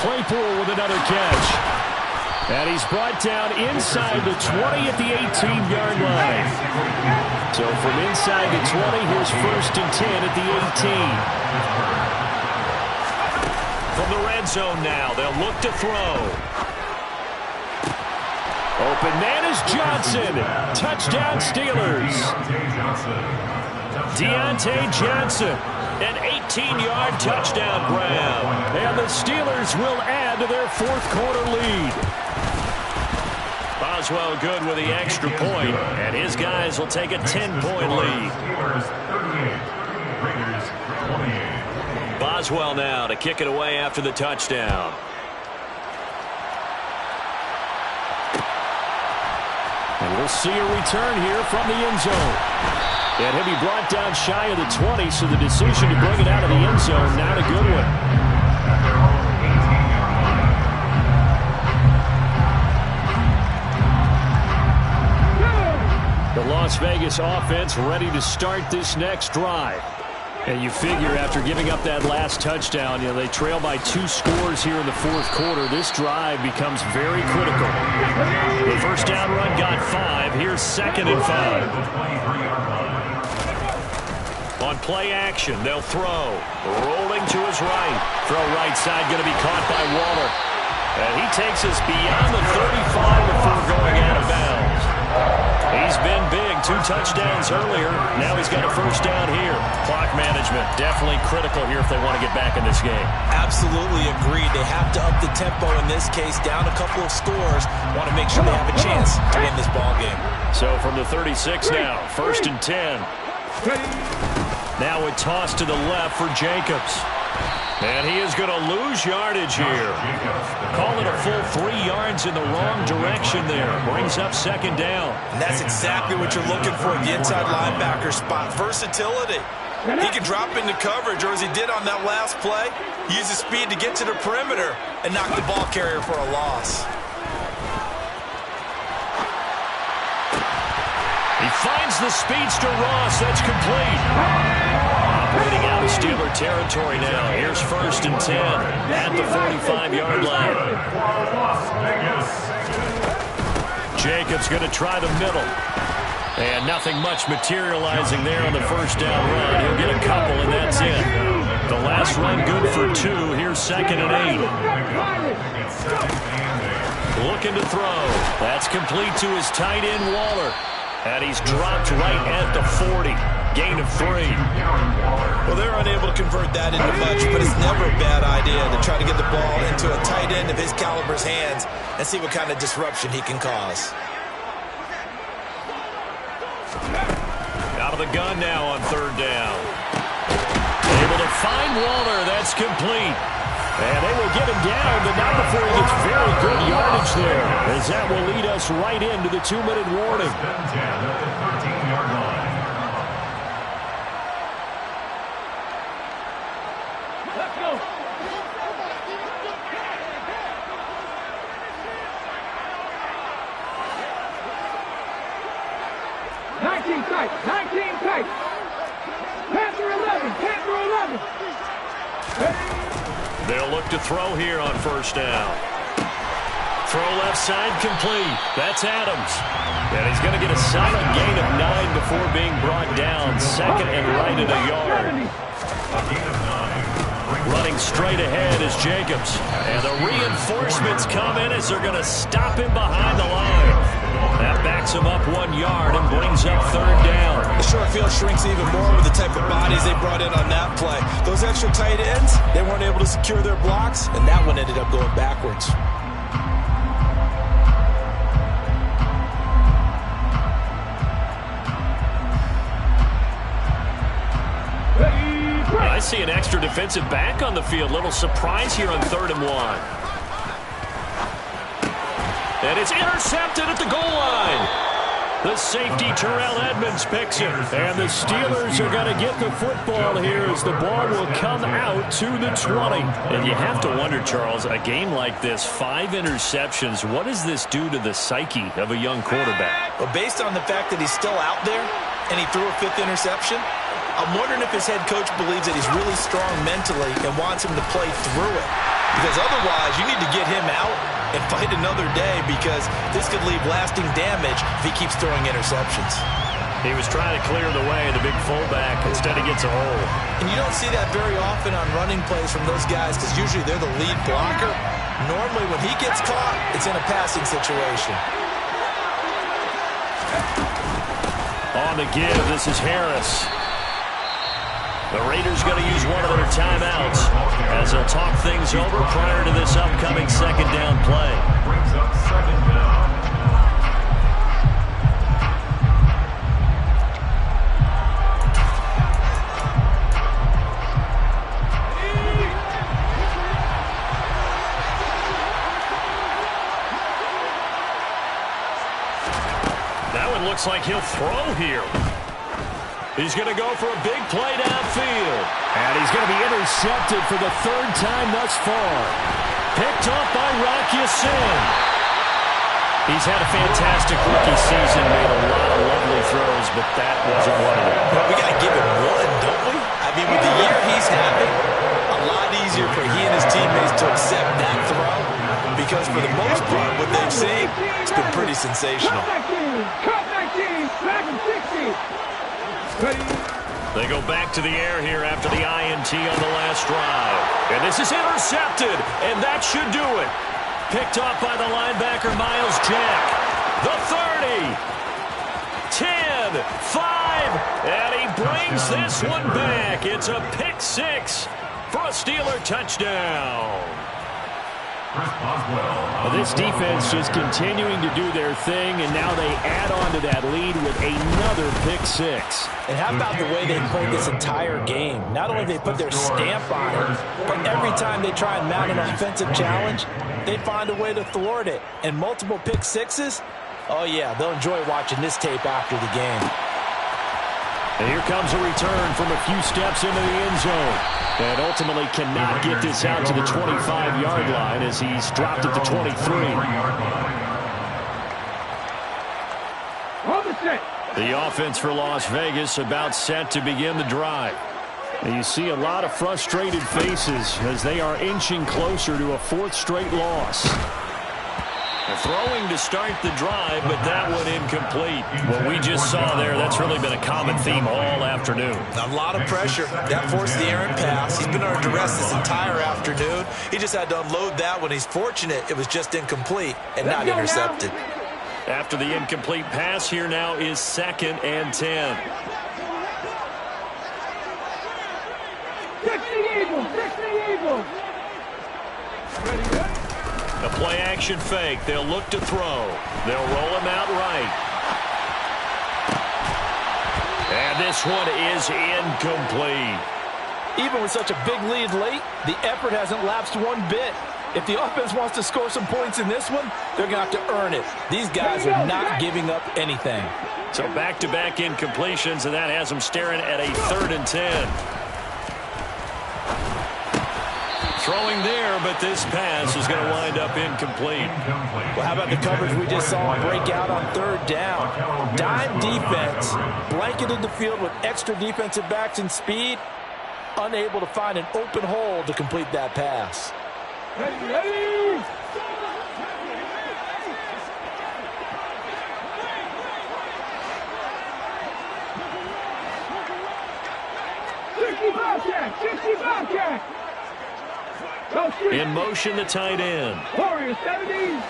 Claypool with another catch. And he's brought down inside the 20 at the 18-yard line. So from inside the 20, here's 1st and 10 at the 18. From the red zone now, they'll look to throw. Open man is Johnson. Touchdown Steelers. Deontay Johnson, an 18-yard touchdown grab. And the Steelers will add to their fourth quarter lead. Boswell good with the extra point, and his guys will take a 10-point lead. Boswell now to kick it away after the touchdown. We'll see a return here from the end zone. And he'll be brought down shy of the 20, so the decision to bring it out of the end zone, not a good one. The Las Vegas offense ready to start this next drive. And you figure after giving up that last touchdown, they trail by 2 scores here in the fourth quarter. This drive becomes very critical. The first down run got 5. Here's 2nd and 5. On play action, they'll throw. Rolling to his right. Throw right side going to be caught by Waller. And he takes us beyond the 35 before going out of bounds. He's been big. 2 touchdowns earlier. Now he's got a first down here. Clock management definitely critical here if they want to get back in this game. Absolutely agreed. They have to up the tempo in this case. Down a couple of scores. Want to make sure they have a chance to win this ball game. So from the 36 now, 1st and 10. Now a toss to the left for Jacobs. And he is going to lose yardage here. Call it a full 3 yards in the wrong direction there. Brings up 2nd down. And that's exactly what you're looking for at the inside linebacker spot. Versatility. He can drop into coverage, or as he did on that last play, use his speed to get to the perimeter and knock the ball carrier for a loss. He finds the speedster Ross. That's complete. Operating out of Steeler territory now. Here's 1st and 10 at the 45-yard line. Jacobs going to try the middle. And nothing much materializing there on the first down run. He'll get a couple, and that's it. The last run good for 2. Here's 2nd and 8. Looking to throw. That's complete to his tight end, Waller. And he's dropped right at the 40. Gain of 3. Well, they're unable to convert that into much, but it's never a bad idea to try to get the ball into a tight end of his caliber's hands and see what kind of disruption he can cause. Out of the gun now on 3rd down. Able to find Waller. That's complete. And they will get him down, but not before he gets very good yardage there, as that will lead us right into the 2-minute warning. Let's go. Nineteen tight. Panther 11. They'll look to throw here on 1st down. Throw left side complete. That's Adams. And he's going to get a solid gain of 9 before being brought down. 2nd and right at a yard. Running straight ahead is Jacobs. And the reinforcements come in as they're going to stop him behind the line. That backs him up 1 yard and brings up 3rd down. The short field shrinks even more with the type of bodies they brought in on that play. Those extra tight ends, they weren't able to secure their blocks, and that one ended up going backwards. I see an extra defensive back on the field. Little surprise here on 3rd and 1. And it's intercepted at the goal line. The safety, Terrell Edmonds, picks it. And the Steelers are going to get the football here as the ball will come out to the 20. And you have to wonder, Charles, a game like this, 5 interceptions, what does this do to the psyche of a young quarterback? Well, based on the fact that he's still out there and he threw a 5th interception, I'm wondering if his head coach believes that he's really strong mentally and wants him to play through it. Because otherwise, you need to get him out and fight another day, because this could leave lasting damage if he keeps throwing interceptions. He was trying to clear the way, the big fullback. Instead, he gets a hole. And you don't see that very often on running plays from those guys, because usually they're the lead blocker. Normally, when he gets caught, it's in a passing situation. On the give, this is Harris. The Raiders going to use one of their timeouts as they'll talk things over prior to this upcoming 2nd down play. Brings up 2nd down. looks like he'll throw here. He's going to go for a big play downfield. And he's going to be intercepted for the third time thus far. Picked off by Wk14. He's had a fantastic rookie season, made a lot of lovely throws, but that wasn't one of them. Well, we got to give him one, don't we? I mean, with the year he's having, a lot easier for he and his teammates to accept that throw because for the most part, what they've seen, it's been pretty sensational. Cut 19, back and 60. They go back to the air here after the INT on the last drive. And this is intercepted, and that should do it. Picked off by the linebacker, Miles Jack. The 30, 10, 5, and he brings this one back. It's a pick six for a Steeler touchdown. Well, this defense just continuing to do their thing, and now they add on to that lead with another pick six. And how about the way they played this entire game? Not only they put their stamp on it, but every time they try and mount an offensive challenge, they find a way to thwart it. And multiple pick sixes, oh yeah, they'll enjoy watching this tape after the game. And here comes a return from a few steps into the end zone. And ultimately cannot get this out to the 25-yard line as he's dropped at the 23. The offense for Las Vegas about set to begin the drive. And you see a lot of frustrated faces as they are inching closer to a fourth straight loss. Throwing to start the drive, but that one incomplete. What we just saw there, that's really been a common theme all afternoon. A lot of pressure. That forced the errant pass. He's been under duress this entire afternoon. He just had to unload that one. He's fortunate it was just incomplete and not intercepted. After the incomplete pass, here now is 2nd and 10. 60 Eagles, 60 Eagles. A play-action fake. They'll look to throw. They'll roll him out right. And this one is incomplete. Even with such a big lead late, the effort hasn't lapsed one bit. If the offense wants to score some points in this one, they're going to have to earn it. These guys are not giving up anything. So back-to-back incompletions, and that has them staring at a 3rd and 10. Throwing there, but this pass is going to wind up incomplete. Well, how about the coverage we just saw break out on 3rd down? Dime defense, blanketed the field with extra defensive backs and speed, unable to find an open hole to complete that pass. Ready. 60 Bobcat, 60 Bobcat. In motion, the tight end. Warriors 70s.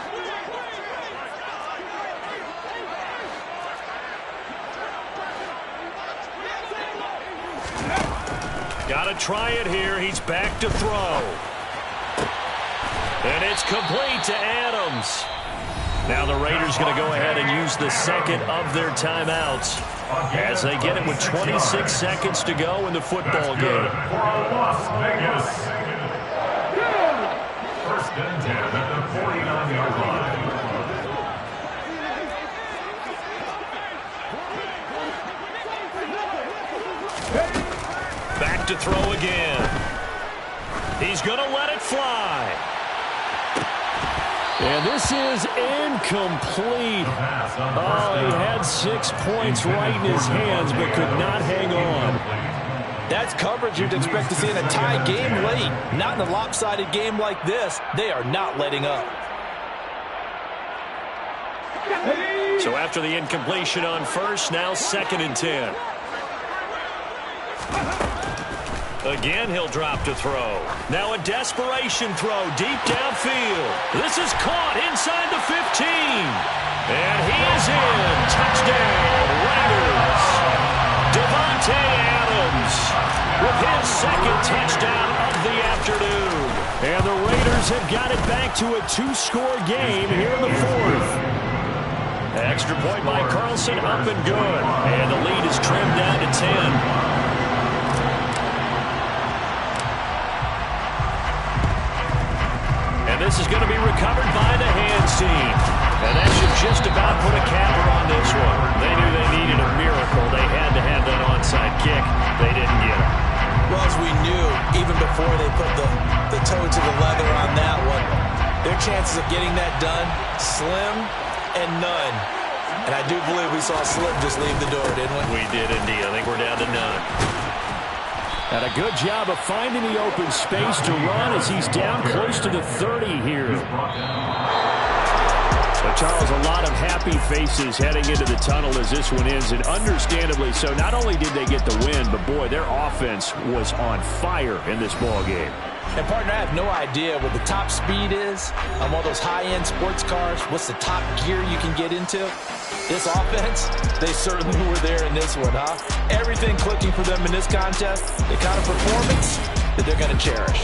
Got to try it here. He's back to throw. And it's complete to Adams. Now the Raiders going to go ahead and use the 2nd of their timeouts as they get it with 26 seconds to go in the football game. Las Vegas. 1st and 10 at the 49-yard line. Back to throw again. He's going to let it fly. And this is incomplete. Oh, he had 6 points right in his hands, but could not hang on. That's coverage you'd expect to see in a tie game late. Not in a lopsided game like this. They are not letting up. So after the incompletion on 1st, now 2nd and 10. Again, he'll drop to throw. Now a desperation throw deep downfield. This is caught inside the 15. And he is in. Touchdown, Raiders. Devontae Adams with his 2nd touchdown of the afternoon. And the Raiders have got it back to a 2-score game here in the 4th. Extra point by Carlson, up and good. And the lead is trimmed down to 10. And this is going to be recovered by the hands team. And that should just about put a capper on this one. They knew they needed a miracle. They had to have that onside kick. They didn't get it. Well, as we knew, even before they put the toe to the leather on that one, their chances of getting that done, slim and none. And I do believe we saw Slim just leave the door, didn't we? We did indeed. I think we're down to none. And a good job of finding the open space to run as he's down close to the 30 here. So, Charles, a lot of happy faces heading into the tunnel as this one ends, and understandably so. Not only did they get the win, but, boy, their offense was on fire in this ball game. And, partner, I have no idea what the top speed is on one of those high-end sports cars. What's the top gear you can get into? This offense, they certainly were there in this one, huh? Everything clicking for them in this contest, the kind of performance that they're going to cherish.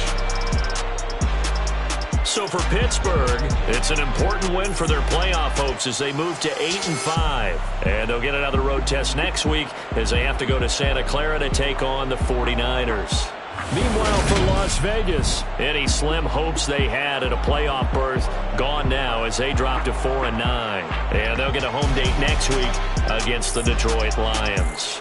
So for Pittsburgh, it's an important win for their playoff hopes as they move to 8-5. And they'll get another road test next week as they have to go to Santa Clara to take on the 49ers. Meanwhile, for Las Vegas, any slim hopes they had at a playoff berth gone now as they drop to 4-9. And they'll get a home date next week against the Detroit Lions.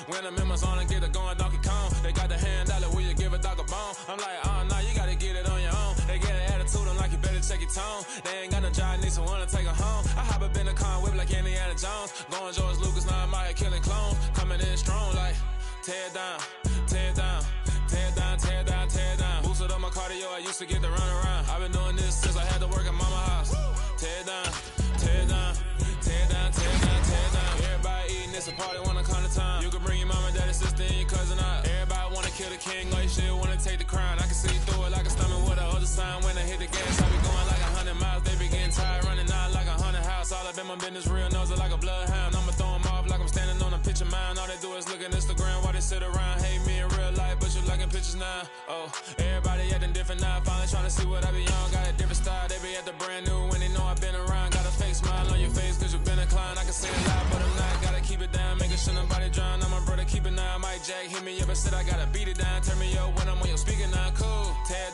When I'm in my zone and get it going Donkey Kong, they got the hand out, will you give a dog a bone? I'm like, oh, no, you gotta get it on your own. They get an attitude, I'm like, you better check your tone. They ain't got no job, need someone to take her home. I hop up in the car, whip like Indiana Jones. Going George Lucas, now I'm out here killing clones. Coming in strong like, tear down, tear down, tear down, tear down, tear down. Boosted up my cardio, I used to get to run around. I've been doing this since I had to work at mama house. Tear down, tear down, tear down, tear down, tear down. Everybody eating, it's a party, wanna come to time. You can bring your mama, daddy, sister, and your cousin out. Everybody wanna kill the king, like shit, wanna take the crown. I can see through it like a stomach with a other sign. When I hit the gas, I be going like 100 miles. They be getting tired, running out like 100 house. All up in my business, real nose like a bloodhound. I'ma throw them off like I'm standing on a picture mound. All they do is look at Instagram while they sit around. Hate me in real life, but you liking pictures now. Oh, everybody acting different now. Finally trying to see what I be on. Got a different style, they be at the brand new when they know I've been around. Got a fake smile on your face cause you've been inclined. I can say it loud, but I'm not. Gotta keep it down, making sure nobody drown. I'm my brother, keep it now. Mike Jack hit me up and said I gotta beat it down. Turn me up when I'm on your speaker now. Cool, tear